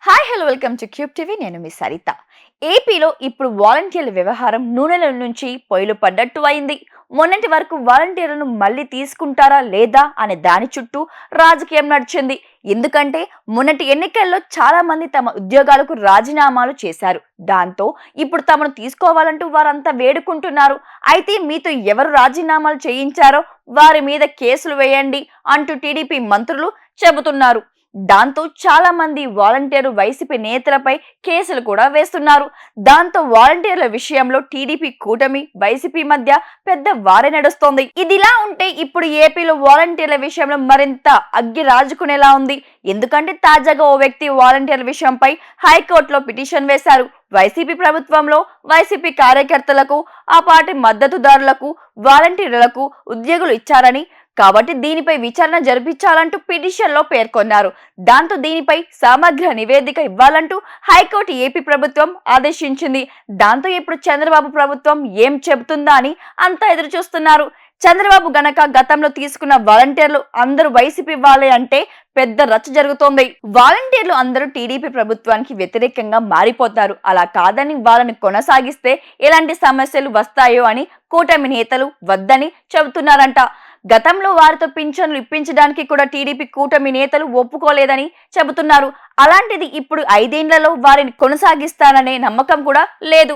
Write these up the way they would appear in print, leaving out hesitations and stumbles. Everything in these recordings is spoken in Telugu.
Hi hello welcome to cube TV. నేను మీ సరిత. ఏపీలో ఇప్పుడు వాలంటీర్ల వ్యవహారం నూనెల నుంచి పొయ్యిలు పడ్డట్టు అయింది. మొన్నటి వరకు వాలంటీర్లను మళ్ళీ తీసుకుంటారా లేదా అనే దాని చుట్టూ రాజకీయం నడిచింది. ఎందుకంటే మొన్నటి ఎన్నికల్లో చాలా మంది తమ ఉద్యోగాలకు రాజీనామాలు చేశారు. దాంతో ఇప్పుడు తమను తీసుకోవాలంటూ వారంతా వేడుకుంటున్నారు. అయితే మీతో ఎవరు రాజీనామాలు చేయించారో వారి మీద కేసులు వేయండి అంటూ టీడీపీ మంత్రులు చెబుతున్నారు. దాంతో చాలా మంది వాలంటీర్లు వైసీపీ నేతలపై కేసులు కూడా వేస్తున్నారు. దాంతో వాలంటీర్ల విషయంలో టీడీపీ కూటమి వైసీపీ మధ్య పెద్ద వారే నడుస్తోంది. ఇదిలా ఉంటే ఇప్పుడు ఏపీలో వాలంటీర్ల విషయంలో మరింత అగ్గి రాజుకునేలా ఉంది. ఎందుకంటే తాజాగా ఓ వ్యక్తి వాలంటీర్ల విషయంపై హైకోర్టులో పిటిషన్ వేశారు. వైసీపీ ప్రభుత్వంలో వైసీపీ కార్యకర్తలకు, ఆ పార్టీ మద్దతుదారులకు, వాలంటీర్లకు ఉద్యోగులు ఇచ్చారని, కాబట్టి దీనిపై విచారణ జరిపించాలంటూ పిటిషన్ లో పేర్కొన్నారు. దాంతో దీనిపై సమగ్ర నివేదిక ఇవ్వాలంటూ హైకోర్టు ఏపీ ప్రభుత్వం ఆదేశించింది. దాంతో ఇప్పుడు చంద్రబాబు ప్రభుత్వం ఏం చెబుతుందా అని అంతా ఎదురు చూస్తున్నారు. చంద్రబాబు గనక గతంలో తీసుకున్న వాలంటీర్లు అందరూ వైసీపీ వాళ్ళే అంటే పెద్ద రచ్చ జరుగుతోంది. వాలంటీర్లు అందరూ టీడీపీ ప్రభుత్వానికి వ్యతిరేకంగా మారిపోతారు. అలా కాదని వాళ్ళని కొనసాగిస్తే ఎలాంటి సమస్యలు వస్తాయో అని కూటమి నేతలు వద్దని చెబుతున్నారంట. గతంలో వారితో పింఛన్లు ఇప్పించడానికి కూడా టీడీపీ కూటమి నేతలు ఒప్పుకోలేదని చెబుతున్నారు. అలాంటిది ఇప్పుడు 5 ఏళ్లలో వారిని కొనసాగిస్తాననే నమ్మకం కూడా లేదు,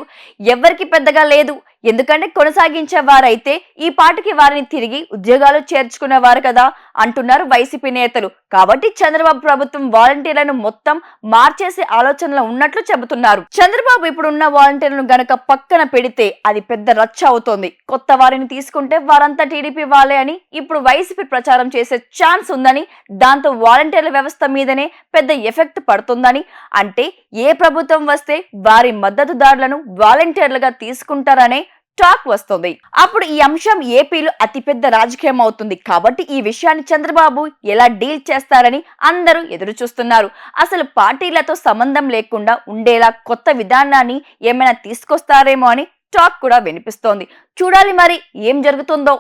ఎవరికి పెద్దగా లేదు. ఎందుకంటే కొనసాగించే వారైతే ఈ పాటికి వారిని తిరిగి ఉద్యోగాలు చేర్చుకునేవారు కదా అంటున్నారు వైసీపీ నేతలు. కాబట్టి చంద్రబాబు ప్రభుత్వం వాలంటీర్లను మొత్తం మార్చేసే ఆలోచనలో ఉన్నట్లు చెబుతున్నారు. చంద్రబాబు ఇప్పుడు ఉన్న వాలంటీర్లను గనక పక్కన పెడితే అది పెద్ద రచ్చ అవుతోంది. కొత్త వారిని తీసుకుంటే వారంతా టీడీపీ వాళ్ళే అని ఇప్పుడు వైసీపీ ప్రచారం చేసే ఛాన్స్ ఉందని, దాంతో వాలంటీర్ల వ్యవస్థ మీదనే పెద్ద ఎఫెక్ట్ పడుతుందని, అంటే ఏ ప్రభుత్వం వస్తే వారి మద్దతుదారులను వాలంటీర్లుగా తీసుకుంటారనే టాక్ వస్తుంది. అప్పుడు ఈ అంశం ఏపీలో అతిపెద్ద రాజకీయం అవుతుంది. కాబట్టి ఈ విషయాన్ని చంద్రబాబు ఎలా డీల్ చేస్తారని అందరూ ఎదురు చూస్తున్నారు. అసలు పార్టీలతో సంబంధం లేకుండా ఉండేలా కొత్త విధానాన్ని ఏమైనా తీసుకొస్తారేమో అని టాక్ కూడా వినిపిస్తోంది. చూడాలి మరి ఏం జరుగుతుందో.